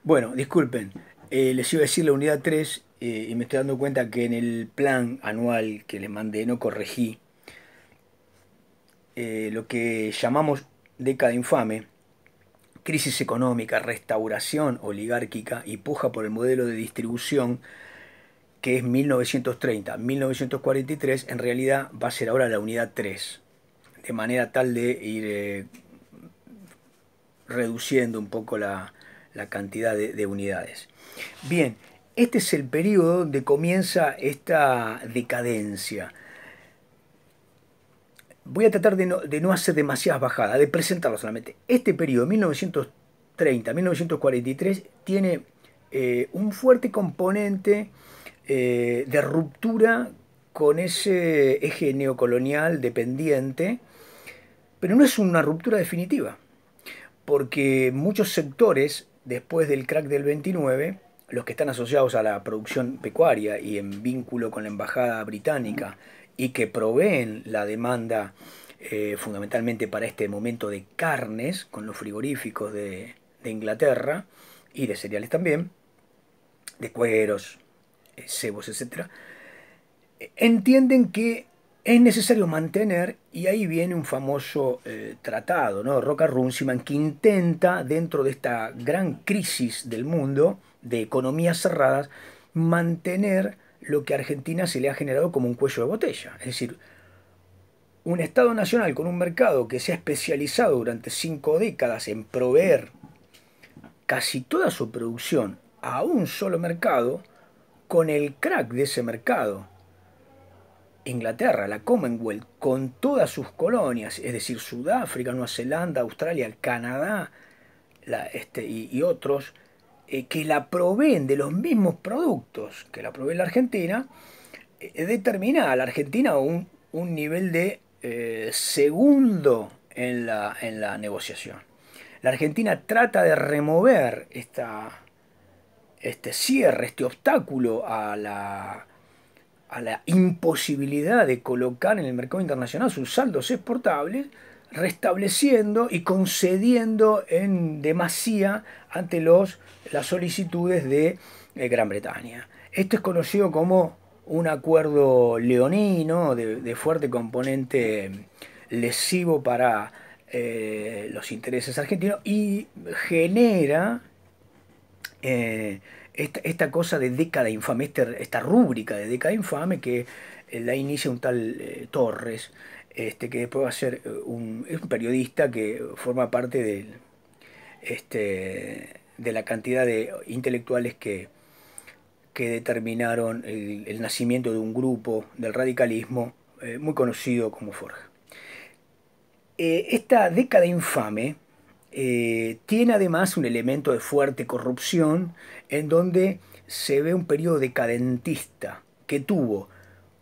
Bueno, disculpen, les iba a decir la unidad 3 y me estoy dando cuenta que en el plan anual que les mandé no corregí lo que llamamos década infame, crisis económica, restauración oligárquica y puja por el modelo de distribución que es 1930-1943, en realidad va a ser ahora la unidad 3, de manera tal de ir reduciendo un poco la cantidad de unidades. Bien, este es el periodo donde comienza esta decadencia. Voy a tratar de no hacer demasiadas bajadas, de presentarlo solamente. Este periodo, 1930-1943, tiene un fuerte componente de ruptura con ese eje neocolonial dependiente, pero no es una ruptura definitiva, porque muchos sectores, después del crack del 29, los que están asociados a la producción pecuaria y en vínculo con la embajada británica y que proveen la demanda fundamentalmente para este momento de carnes con los frigoríficos de Inglaterra y de cereales también, de cueros, cebos, etcétera, entienden que es necesario mantener, y ahí viene un famoso tratado, ¿no? Roca-Runciman, que intenta, dentro de esta gran crisis del mundo, de economías cerradas, mantener lo que a Argentina se le ha generado como un cuello de botella. Es decir, un Estado nacional con un mercado que se ha especializado durante 5 décadas en proveer casi toda su producción a un solo mercado, con el crack de ese mercado Inglaterra, la Commonwealth, con todas sus colonias, es decir, Sudáfrica, Nueva Zelanda, Australia, Canadá y otros, que la proveen de los mismos productos que la provee la Argentina, determina a la Argentina un nivel de segundo en la negociación. La Argentina trata de remover este cierre, este obstáculo a la imposibilidad de colocar en el mercado internacional sus saldos exportables, restableciendo y concediendo en demasía ante las solicitudes de Gran Bretaña. Esto es conocido como un acuerdo leonino de fuerte componente lesivo para los intereses argentinos y genera esta cosa de década infame, esta rúbrica de década infame que la inicia un tal Torres, que después va a ser es un periodista que forma parte de la cantidad de intelectuales que determinaron el nacimiento de un grupo del radicalismo muy conocido como Forja. Esta década infame tiene además un elemento de fuerte corrupción en donde se ve un periodo decadentista que tuvo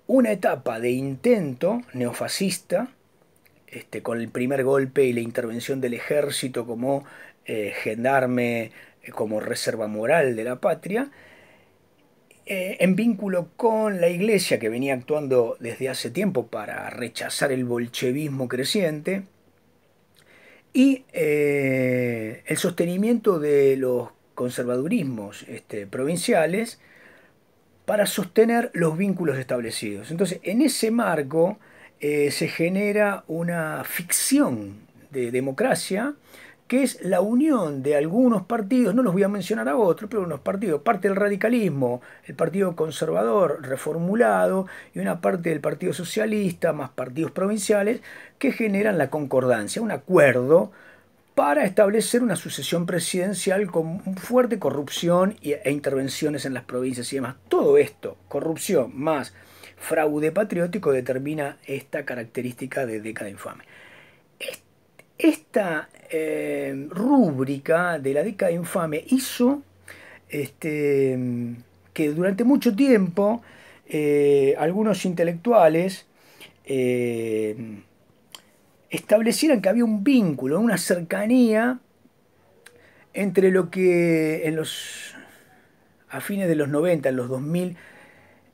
una etapa de intento neofascista, con el primer golpe y la intervención del ejército como gendarme, como reserva moral de la patria, en vínculo con la iglesia que venía actuando desde hace tiempo para rechazar el bolchevismo creciente, y el sostenimiento de los conservadurismos provinciales para sostener los vínculos establecidos. Entonces, en ese marco se genera una ficción de democracia que es la unión de algunos partidos, no los voy a mencionar a otros, pero unos partidos, parte del radicalismo, el Partido Conservador reformulado y una parte del Partido Socialista, más partidos provinciales, que generan la concordancia, un acuerdo para establecer una sucesión presidencial con fuerte corrupción e intervenciones en las provincias y demás. Todo esto, corrupción más fraude patriótico, determina esta característica de década infame. Esta rúbrica de la década infame hizo este, que durante mucho tiempo algunos intelectuales eh, establecieran que había un vínculo, una cercanía entre lo que a fines de los 90, en los 2000,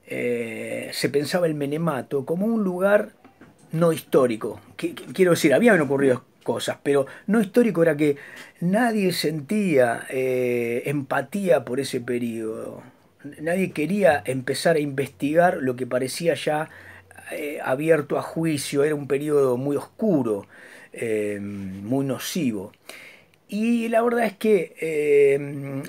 se pensaba el Menemato como un lugar no histórico. Quiero decir, habían ocurrido cosas, pero no histórico era que nadie sentía empatía por ese periodo. Nadie quería empezar a investigar lo que parecía ya abierto a juicio, era un periodo muy oscuro, muy nocivo. Y la verdad es que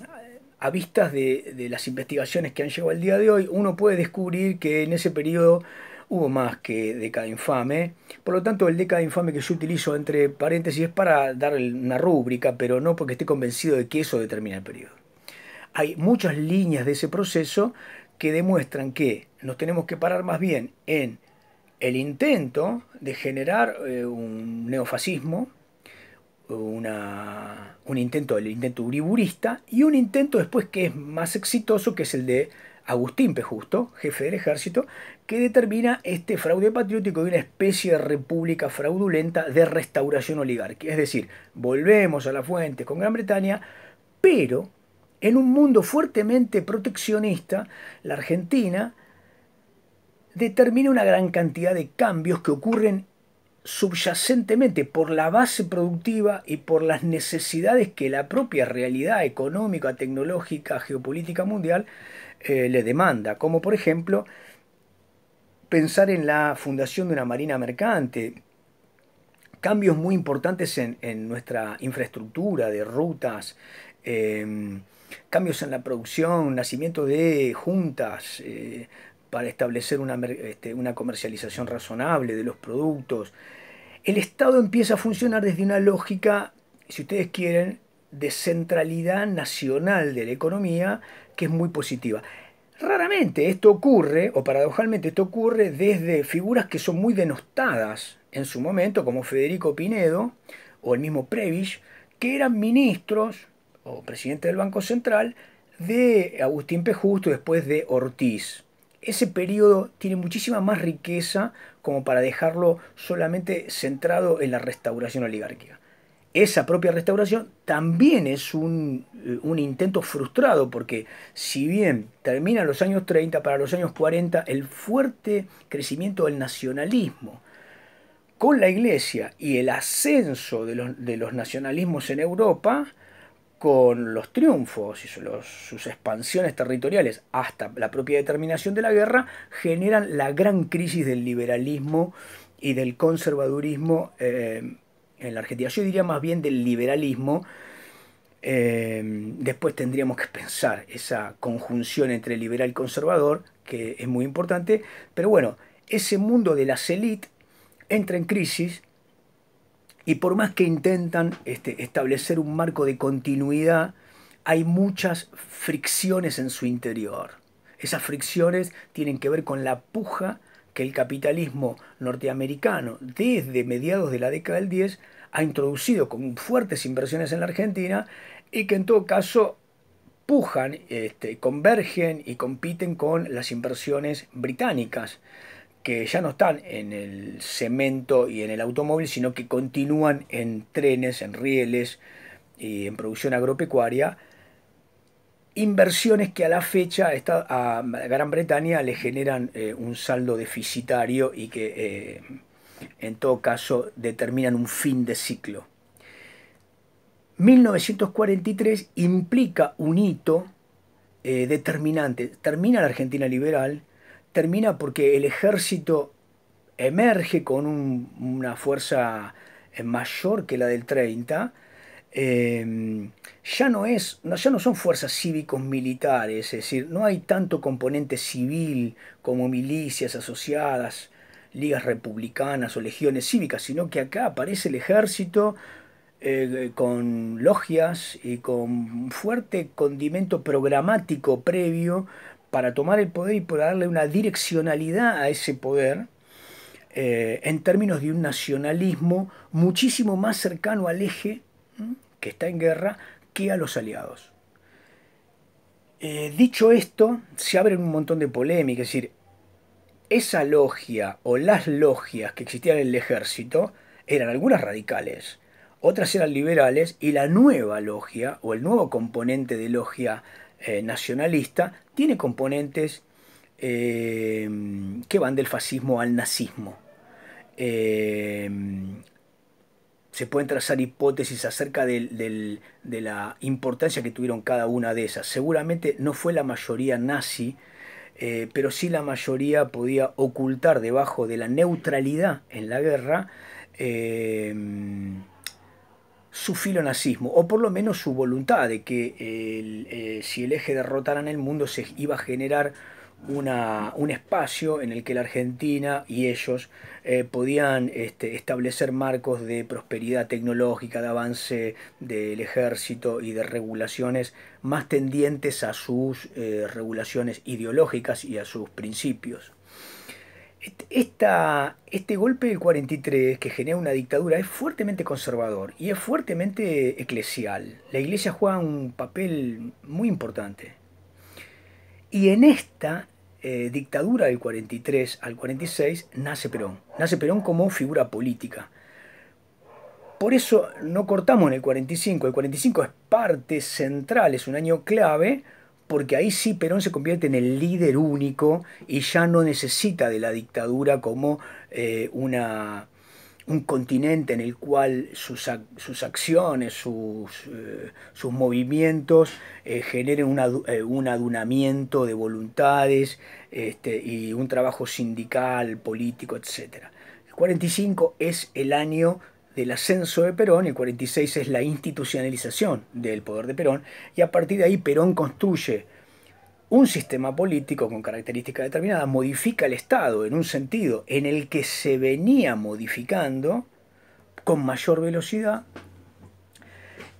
a vistas de las investigaciones que han llegado al día de hoy, uno puede descubrir que en ese periodo hubo más que década infame. Por lo tanto, el década infame que yo utilizo entre paréntesis es para dar una rúbrica, pero no porque esté convencido de que eso determina el periodo. Hay muchas líneas de ese proceso que demuestran que nos tenemos que parar más bien en el intento de generar un neofascismo, el intento uriburista, y un intento después que es más exitoso, que es el de Agustín P. Justo, jefe del ejército, que determina este fraude patriótico de una especie de república fraudulenta de restauración oligárquica. Es decir, volvemos a la fuente con Gran Bretaña, pero en un mundo fuertemente proteccionista, la Argentina determina una gran cantidad de cambios que ocurren subyacentemente por la base productiva y por las necesidades que la propia realidad económica, tecnológica, geopolítica mundial le demanda, como por ejemplo pensar en la fundación de una marina mercante, cambios muy importantes en nuestra infraestructura de rutas, eh, cambios en la producción, nacimiento de juntas para establecer una comercialización razonable de los productos. El Estado empieza a funcionar desde una lógica, si ustedes quieren, de centralidad nacional de la economía, que es muy positiva. Raramente esto ocurre, o paradojalmente esto ocurre, desde figuras que son muy denostadas en su momento, como Federico Pinedo o el mismo Prebisch, que eran ministros o presidente del Banco Central de Agustín P. Justo y después de Ortiz. Ese periodo tiene muchísima más riqueza como para dejarlo solamente centrado en la restauración oligárquica. Esa propia restauración también es un intento frustrado, porque si bien termina en los años 30, para los años 40 el fuerte crecimiento del nacionalismo con la Iglesia y el ascenso de los nacionalismos en Europa, con los triunfos y sus expansiones territoriales hasta la propia determinación de la guerra, generan la gran crisis del liberalismo y del conservadurismo en la Argentina. Yo diría más bien del liberalismo. Después tendríamos que pensar esa conjunción entre liberal y conservador, que es muy importante, pero bueno, ese mundo de las élites entra en crisis y por más que intentan establecer un marco de continuidad, hay muchas fricciones en su interior. Esas fricciones tienen que ver con la puja que el capitalismo norteamericano desde mediados de la década del 10 ha introducido con fuertes inversiones en la Argentina y que en todo caso pujan, convergen y compiten con las inversiones británicas, que ya no están en el cemento y en el automóvil, sino que continúan en trenes, en rieles y en producción agropecuaria, inversiones que a la fecha a Gran Bretaña le generan un saldo deficitario y que en todo caso determinan un fin de ciclo. 1943 implica un hito determinante. Termina la Argentina liberal, termina porque el ejército emerge con una fuerza mayor que la del 30. Ya no son fuerzas cívicos militares, es decir, no hay tanto componente civil como milicias asociadas, ligas republicanas o legiones cívicas, sino que acá aparece el ejército con logias y con un fuerte condimento programático previo para tomar el poder y para darle una direccionalidad a ese poder en términos de un nacionalismo muchísimo más cercano al eje que está en guerra que a los aliados. Dicho esto, se abren un montón de polémicas, es decir, esa logia o las logias que existían en el ejército eran algunas radicales, otras eran liberales y la nueva logia o el nuevo componente de logia nacionalista tiene componentes que van del fascismo al nazismo. Eh, se pueden trazar hipótesis acerca de la importancia que tuvieron cada una de esas. Seguramente no fue la mayoría nazi, pero sí la mayoría podía ocultar debajo de la neutralidad en la guerra eh, su filonazismo, o por lo menos su voluntad de que si el eje derrotara en el mundo se iba a generar un espacio en el que la Argentina y ellos podían establecer marcos de prosperidad tecnológica, de avance del ejército y de regulaciones más tendientes a sus regulaciones ideológicas y a sus principios. Este golpe del 43 que genera una dictadura es fuertemente conservador y es fuertemente eclesial. La iglesia juega un papel muy importante. Y en esta dictadura del 43 al 46 nace Perón. Nace Perón como figura política. Por eso no cortamos en el 45. El 45 es parte central, es un año clave, porque ahí sí Perón se convierte en el líder único y ya no necesita de la dictadura como un continente en el cual sus acciones, sus movimientos generen un adunamiento de voluntades y un trabajo sindical, político, etc. El 45 es el año del ascenso de Perón, el 46 es la institucionalización del poder de Perón, y a partir de ahí Perón construye un sistema político con características determinadas, modifica el Estado en un sentido en el que se venía modificando con mayor velocidad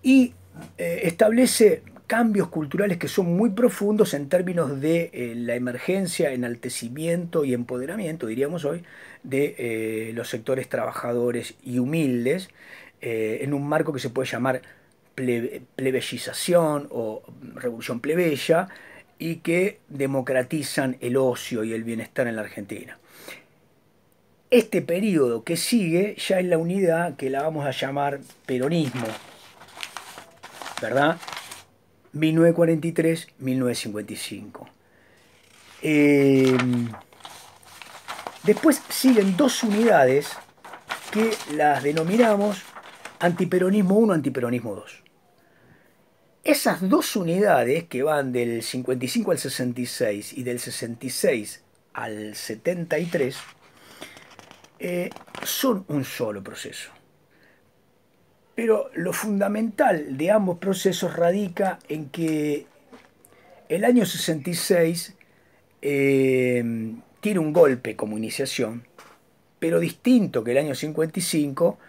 y establece cambios culturales que son muy profundos en términos de la emergencia, enaltecimiento y empoderamiento, diríamos hoy, de los sectores trabajadores y humildes, en un marco que se puede llamar plebeyización o revolución plebeya, y que democratizan el ocio y el bienestar en la Argentina. Este periodo que sigue ya es la unidad que la vamos a llamar peronismo, ¿verdad? 1943-1955. Después siguen dos unidades que las denominamos antiperonismo 1, antiperonismo 2. Esas dos unidades que van del 55 al 66 y del 66 al 73 son un solo proceso. Pero lo fundamental de ambos procesos radica en que el año 66 tiene un golpe como iniciación, pero distinto que el año 55,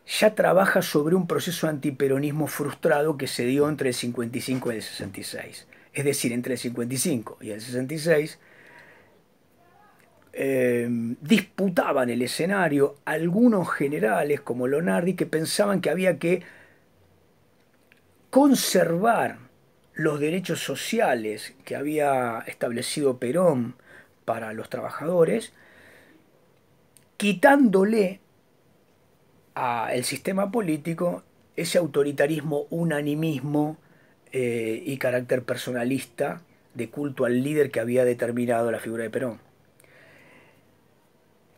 ya trabaja sobre un proceso antiperonismo frustrado que se dio entre el 55 y el 66. Es decir, entre el 55 y el 66 disputaban el escenario algunos generales como Lonardi que pensaban que había que conservar los derechos sociales que había establecido Perón para los trabajadores, quitándole al sistema político ese autoritarismo, unanimismo y carácter personalista de culto al líder que había determinado la figura de Perón.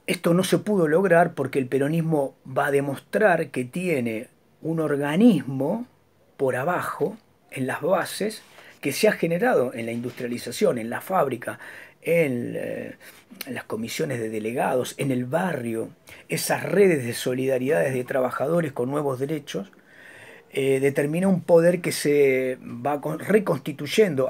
Esto no se pudo lograr porque el peronismo va a demostrar que tiene un organismo por abajo, en las bases, que se ha generado en la industrialización, en la fábrica, en las comisiones de delegados, en el barrio, esas redes de solidaridades de trabajadores con nuevos derechos, determina un poder que se va reconstituyendo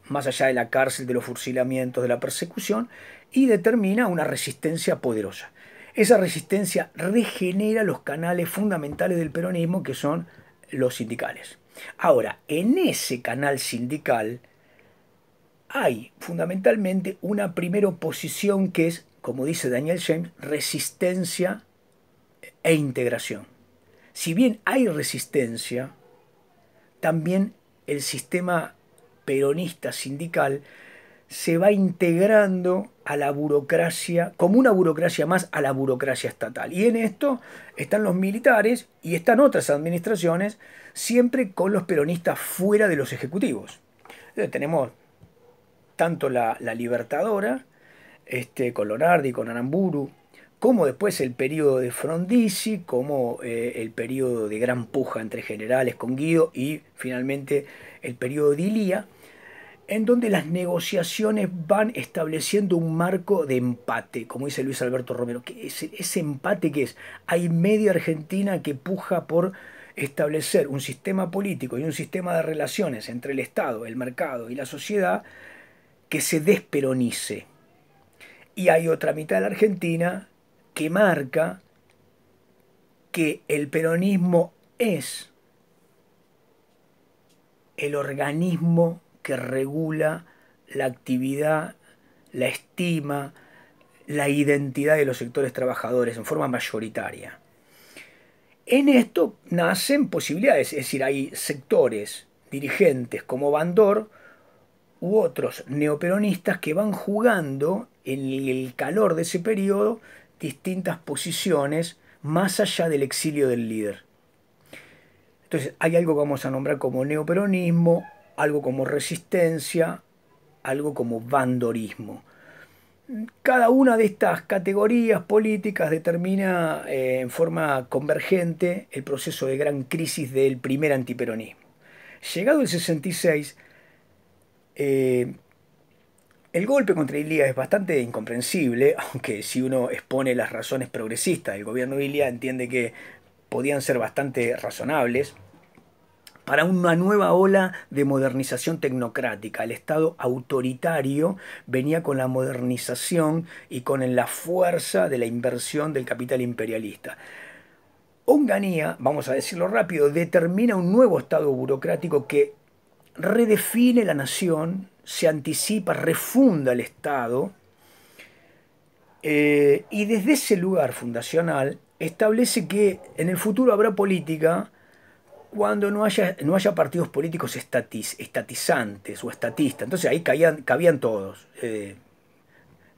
más allá de la cárcel, de los fusilamientos, de la persecución, y determina una resistencia poderosa. Esa resistencia regenera los canales fundamentales del peronismo, que son los sindicales. Ahora, en ese canal sindical hay fundamentalmente una primera oposición que es, como dice Daniel James, resistencia e integración. Si bien hay resistencia, también el sistema peronista sindical se va integrando a la burocracia, como una burocracia más a la burocracia estatal. Y en esto están los militares y están otras administraciones, siempre con los peronistas fuera de los ejecutivos. Tenemos tanto la Libertadora, con Lonardi, con Aramburu, como después el periodo de Frondizi, como el periodo de gran puja entre generales con Guido y finalmente el periodo de Ilía, en donde las negociaciones van estableciendo un marco de empate, como dice Luis Alberto Romero. ¿Qué es ese empate que es? Hay media Argentina que puja por establecer un sistema político y un sistema de relaciones entre el Estado, el mercado y la sociedad que se desperonice. Y hay otra mitad de la Argentina que marca que el peronismo es el organismo que regula la actividad, la estima, la identidad de los sectores trabajadores en forma mayoritaria. En esto nacen posibilidades, es decir, hay sectores dirigentes como Bandor u otros neoperonistas que van jugando en el calor de ese periodo distintas posiciones más allá del exilio del líder. Entonces hay algo que vamos a nombrar como neoperonismo, algo como resistencia, algo como bandorismo. Cada una de estas categorías políticas determina en forma convergente el proceso de gran crisis del primer antiperonismo. Llegado el 66, el golpe contra Ilía es bastante incomprensible, aunque si uno expone las razones progresistas del gobierno de Ilía entiende que podían ser bastante razonables, para una nueva ola de modernización tecnocrática. El Estado autoritario venía con la modernización y con la fuerza de la inversión del capital imperialista. Onganía, vamos a decirlo rápido, determina un nuevo Estado burocrático que redefine la nación, se anticipa, refunda el Estado y desde ese lugar fundacional establece que en el futuro habrá política cuando no haya partidos políticos estatizantes o estatistas. Entonces ahí cabían todos.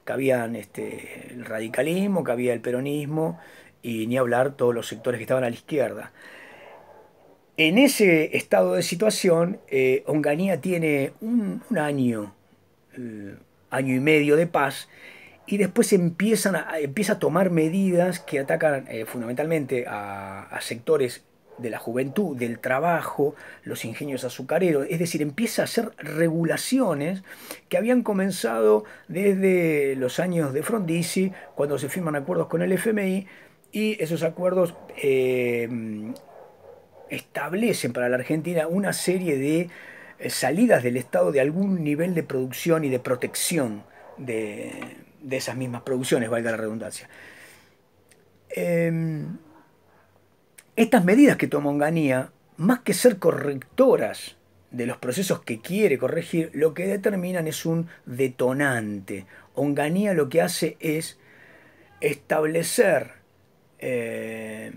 Cabían el radicalismo, cabía el peronismo y ni hablar todos los sectores que estaban a la izquierda. En ese estado de situación, Onganía tiene un año, año y medio de paz y después empieza a tomar medidas que atacan fundamentalmente a sectores de la juventud, del trabajo, los ingenios azucareros, es decir, empieza a hacer regulaciones que habían comenzado desde los años de Frondizi, cuando se firman acuerdos con el FMI, y esos acuerdos establecen para la Argentina una serie de salidas del Estado de algún nivel de producción y de protección de esas mismas producciones, valga la redundancia. Estas medidas que toma Onganía, más que ser correctoras de los procesos que quiere corregir, lo que determinan es un detonante. Onganía lo que hace es establecer el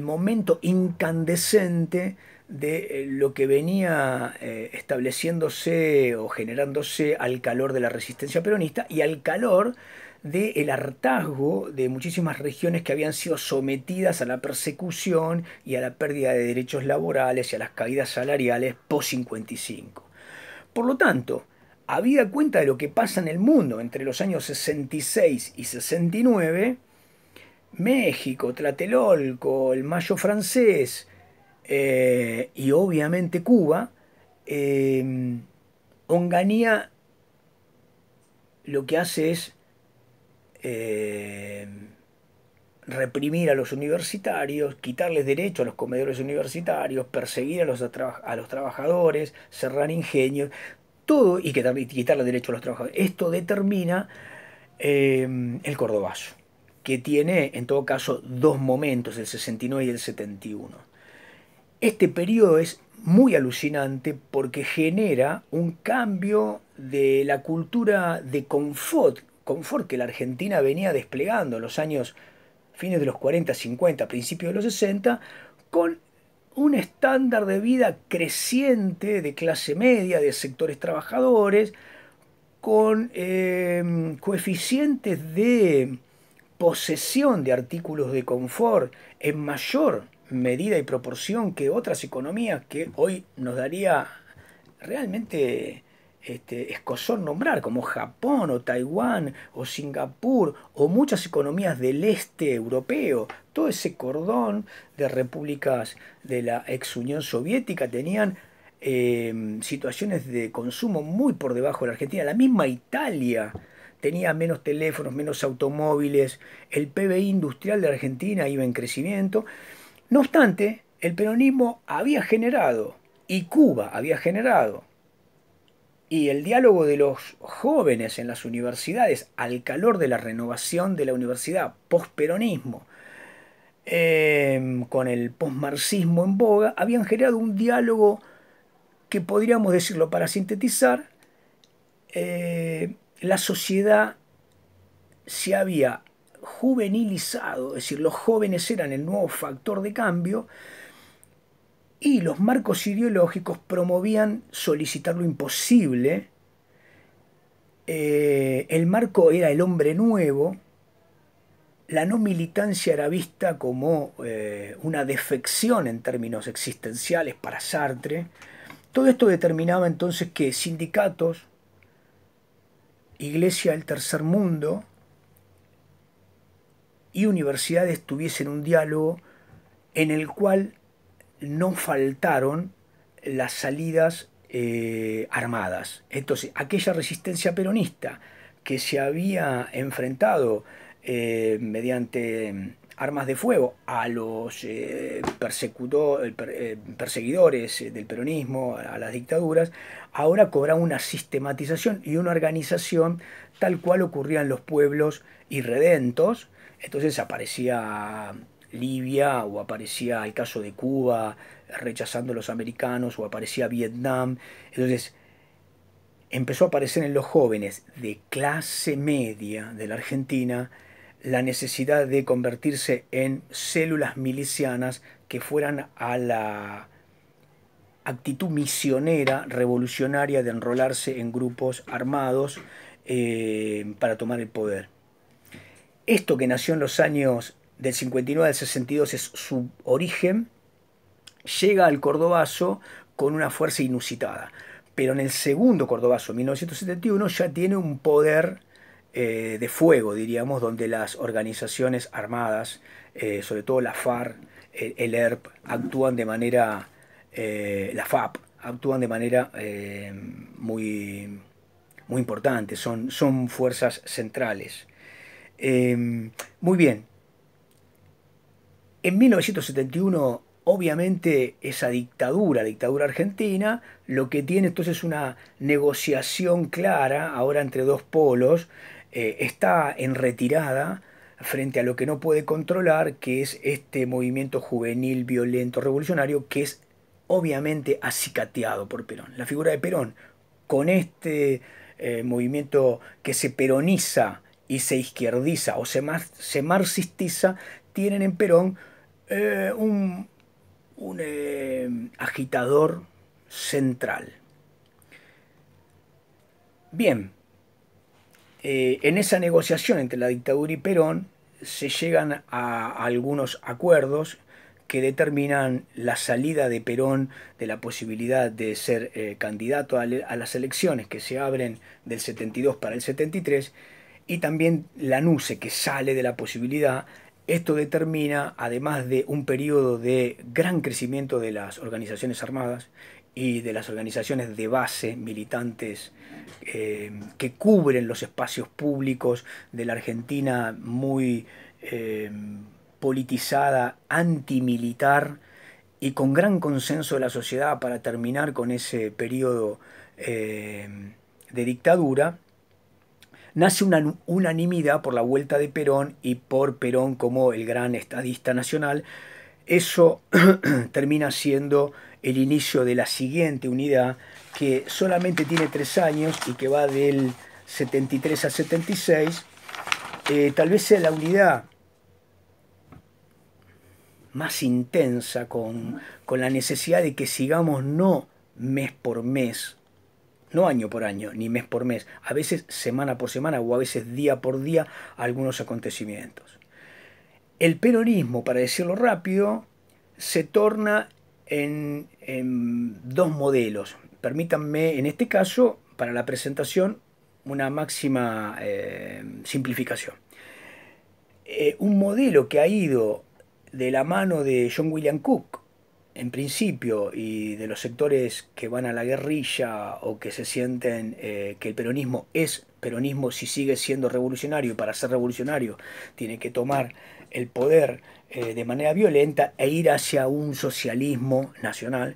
momento incandescente de lo que venía estableciéndose o generándose al calor de la resistencia peronista y al calor del hartazgo de muchísimas regiones que habían sido sometidas a la persecución y a la pérdida de derechos laborales y a las caídas salariales post-55. Por lo tanto, habida cuenta de lo que pasa en el mundo entre los años 66 y 69, México, Tlatelolco, el Mayo francés y obviamente Cuba, Onganía lo que hace es eh, reprimir a los universitarios, quitarles derecho a los comedores universitarios, perseguir a los trabajadores, cerrar ingenios, todo y quitarle derecho a los trabajadores. Esto determina el Cordobazo, que tiene en todo caso dos momentos, el 69 y el 71. Este periodo es muy alucinante porque genera un cambio de la cultura de confort que la Argentina venía desplegando en los años fines de los 40, 50, principios de los 60, con un estándar de vida creciente de clase media, de sectores trabajadores, con coeficientes de posesión de artículos de confort en mayor medida y proporción que otras economías que hoy nos daría realmente escozor nombrar, como Japón o Taiwán o Singapur o muchas economías del este europeo. Todo ese cordón de repúblicas de la ex Unión Soviética tenían situaciones de consumo muy por debajo de la Argentina. La misma Italia tenía menos teléfonos, menos automóviles, el PBI industrial de la Argentina iba en crecimiento. No obstante, el peronismo había generado, y Cuba había generado, y el diálogo de los jóvenes en las universidades al calor de la renovación de la universidad post-peronismo, con el postmarxismo en boga, habían generado un diálogo que podríamos decirlo para sintetizar, la sociedad se había juvenilizado, es decir, los jóvenes eran el nuevo factor de cambio y los marcos ideológicos promovían solicitar lo imposible. El marco era el hombre nuevo, la no militancia era vista como una defección en términos existenciales para Sartre. Todo esto determinaba entonces que sindicatos, iglesia del tercer mundo y universidades tuviesen un diálogo en el cual no faltaron las salidas armadas. Entonces, aquella resistencia peronista que se había enfrentado mediante armas de fuego a los perseguidores del peronismo, a las dictaduras, ahora cobraba una sistematización y una organización tal cual ocurría en los pueblos irredentos. Entonces aparecía Libia o aparecía el caso de Cuba rechazando a los americanos o aparecía Vietnam. Entonces empezó a aparecer en los jóvenes de clase media de la Argentina la necesidad de convertirse en células milicianas que fueran a la actitud misionera, revolucionaria de enrolarse en grupos armados para tomar el poder. Esto que nació en los años del 59 al 62 es su origen, llega al Cordobazo con una fuerza inusitada. Pero en el segundo Cordobazo, 1971, ya tiene un poder de fuego, diríamos, donde las organizaciones armadas, sobre todo la FARC, el ERP, actúan de manera, la FAP, actúan de manera muy, muy importante, son fuerzas centrales. Muy bien, en 1971, obviamente, esa dictadura argentina, lo que tiene entonces es una negociación clara, ahora entre dos polos, está en retirada frente a lo que no puede controlar, que es este movimiento juvenil, violento, revolucionario, que es obviamente acicateado por Perón. La figura de Perón, con este movimiento que se peroniza y se izquierdiza o se marxistiza, tienen en Perón un agitador central. Bien, en esa negociación entre la dictadura y Perón se llegan a algunos acuerdos que determinan la salida de Perón de la posibilidad de ser candidato a las elecciones que se abren del 72 para el 73 y también la NUCE que sale de la posibilidad. Esto determina, además de un periodo de gran crecimiento de las organizaciones armadas y de las organizaciones de base militantes que cubren los espacios públicos de la Argentina muy politizada, antimilitar y con gran consenso de la sociedad para terminar con ese periodo de dictadura. Nace una unanimidad por la vuelta de Perón y por Perón como el gran estadista nacional. Eso termina siendo el inicio de la siguiente unidad, que solamente tiene 3 años y que va del 73 al 76. Tal vez sea la unidad más intensa con la necesidad de que sigamos no mes por mes, no año por año, ni mes por mes, a veces semana por semana o a veces día por día algunos acontecimientos. El peronismo, para decirlo rápido, se torna en dos modelos. Permítanme, en este caso, para la presentación, una máxima simplificación. Un modelo que ha ido de la mano de John William Cook, en principio, y de los sectores que van a la guerrilla o que se sienten que el peronismo es peronismo si sigue siendo revolucionario, y para ser revolucionario tiene que tomar el poder de manera violenta e ir hacia un socialismo nacional,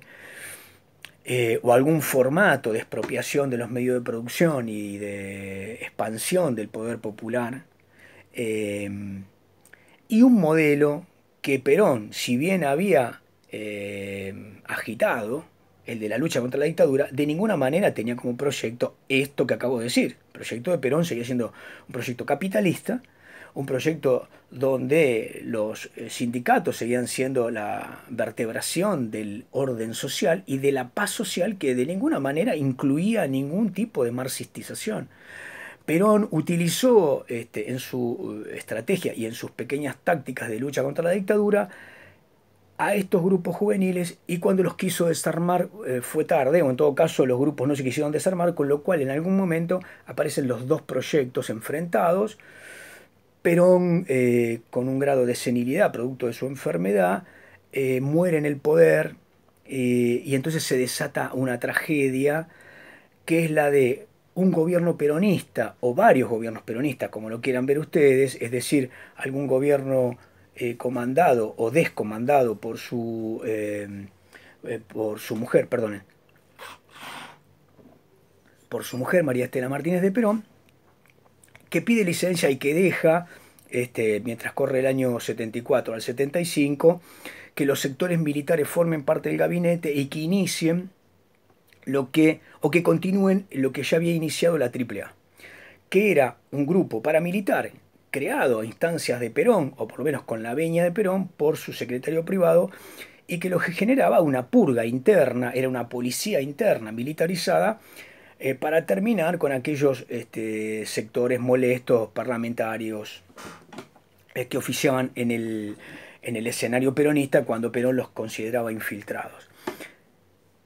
o algún formato de expropiación de los medios de producción y de expansión del poder popular, eh, y un modelo que Perón, si bien había agitado, el de la lucha contra la dictadura, de ninguna manera tenía como proyecto esto que acabo de decir. El proyecto de Perón seguía siendo un proyecto capitalista, un proyecto donde los sindicatos seguían siendo la vertebración del orden social y de la paz social, que de ninguna manera incluía ningún tipo de marxistización. Perón utilizó en su estrategia y en sus pequeñas tácticas de lucha contra la dictadura a estos grupos juveniles, y cuando los quiso desarmar fue tarde, o en todo caso los grupos no se quisieron desarmar, con lo cual en algún momento aparecen los dos proyectos enfrentados. Perón, con un grado de senilidad producto de su enfermedad, muere en el poder, y entonces se desata una tragedia que es la de un gobierno peronista o varios gobiernos peronistas, como lo quieran ver ustedes, es decir, algún gobierno comandado o descomandado por su mujer, perdonen, por su mujer María Estela Martínez de Perón, que pide licencia y que deja, mientras corre el año 74 al 75, que los sectores militares formen parte del gabinete y que inicien o que continúen lo que ya había iniciado la AAA, que era un grupo paramilitar creado a instancias de Perón, o por lo menos con la veña de Perón, por su secretario privado, y que lo que generaba una purga interna, era una policía interna militarizada, para terminar con aquellos sectores molestos parlamentarios que oficiaban en el escenario peronista cuando Perón los consideraba infiltrados.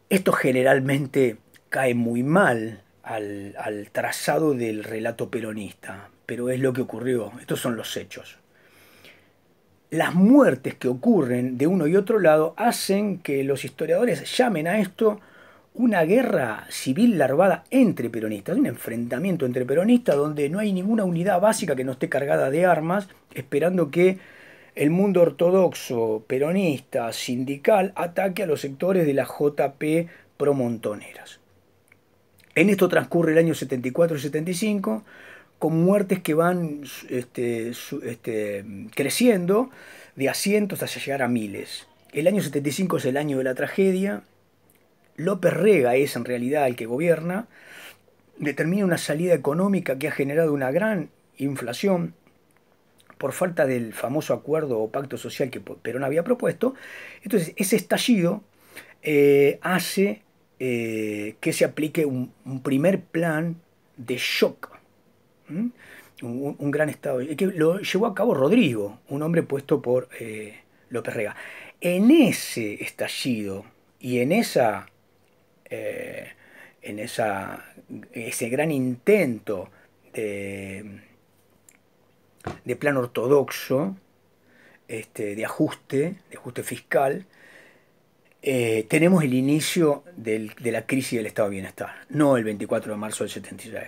Esto generalmente cae muy mal al trazado del relato peronista, pero es lo que ocurrió, estos son los hechos. Las muertes que ocurren de uno y otro lado hacen que los historiadores llamen a esto una guerra civil larvada entre peronistas, un enfrentamiento entre peronistas donde no hay ninguna unidad básica que no esté cargada de armas, esperando que el mundo ortodoxo, peronista, sindical, ataque a los sectores de la JP promontoneras. En esto transcurre el año 74 y 75, con muertes que van creciendo de a cientos hasta llegar a miles. El año 75 es el año de la tragedia. López Rega es en realidad el que gobierna, determina una salida económica que ha generado una gran inflación por falta del famoso acuerdo o pacto social que Perón había propuesto. Entonces ese estallido hace que se aplique un primer plan de shock, un gran estado, que lo llevó a cabo Rodrigo, un hombre puesto por López Rega. En ese estallido y eh, ese gran intento de plan ortodoxo, de ajuste fiscal, tenemos el inicio de la crisis del estado de bienestar, no el 24 de marzo del 76.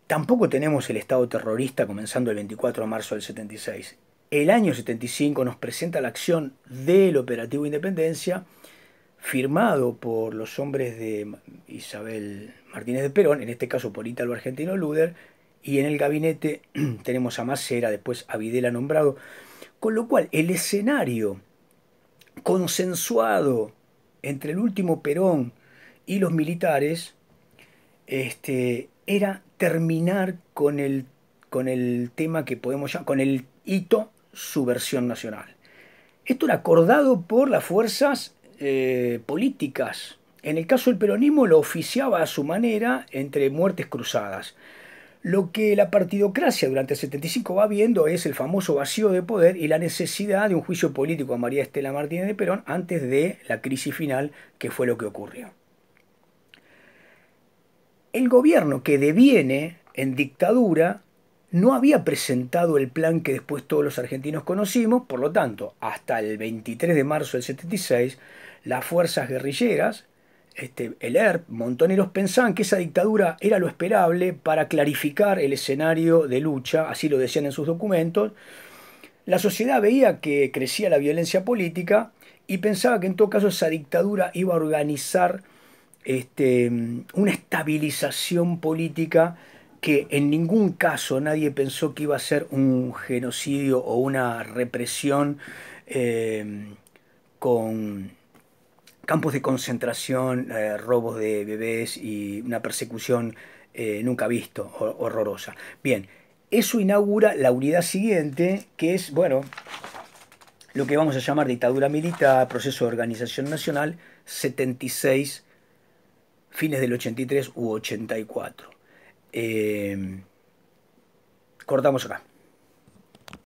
Tampoco tenemos el estado terrorista comenzando el 24 de marzo del 76. El año 75 nos presenta la acción del Operativo Independencia, firmado por los hombres de Isabel Martínez de Perón, en este caso por Ítalo Argentino Luder, y en el gabinete tenemos a Macera, después a Videla nombrado, con lo cual el escenario consensuado entre el último Perón y los militares era terminar con el tema que podemos llamar, con el hito subversión nacional. Esto era acordado por las fuerzas políticas. En el caso del peronismo lo oficiaba a su manera entre muertes cruzadas. Lo que la partidocracia durante el 75 va viendo es el famoso vacío de poder y la necesidad de un juicio político a María Estela Martínez de Perón antes de la crisis final, que fue lo que ocurrió. el gobierno que deviene en dictadura no había presentado el plan que después todos los argentinos conocimos, por lo tanto, hasta el 23 de marzo del 76, las fuerzas guerrilleras, el ERP, Montoneros, pensaban que esa dictadura era lo esperable para clarificar el escenario de lucha, así lo decían en sus documentos. La sociedad veía que crecía la violencia política y pensaba que en todo caso esa dictadura iba a organizar una estabilización política que en ningún caso nadie pensó que iba a ser un genocidio o una represión eh, con campos de concentración, robos de bebés y una persecución nunca visto, horrorosa. Bien, eso inaugura la unidad siguiente, que es, bueno, lo que vamos a llamar dictadura militar, proceso de organización nacional, 76, fines del 83 u 84. Cortamos acá.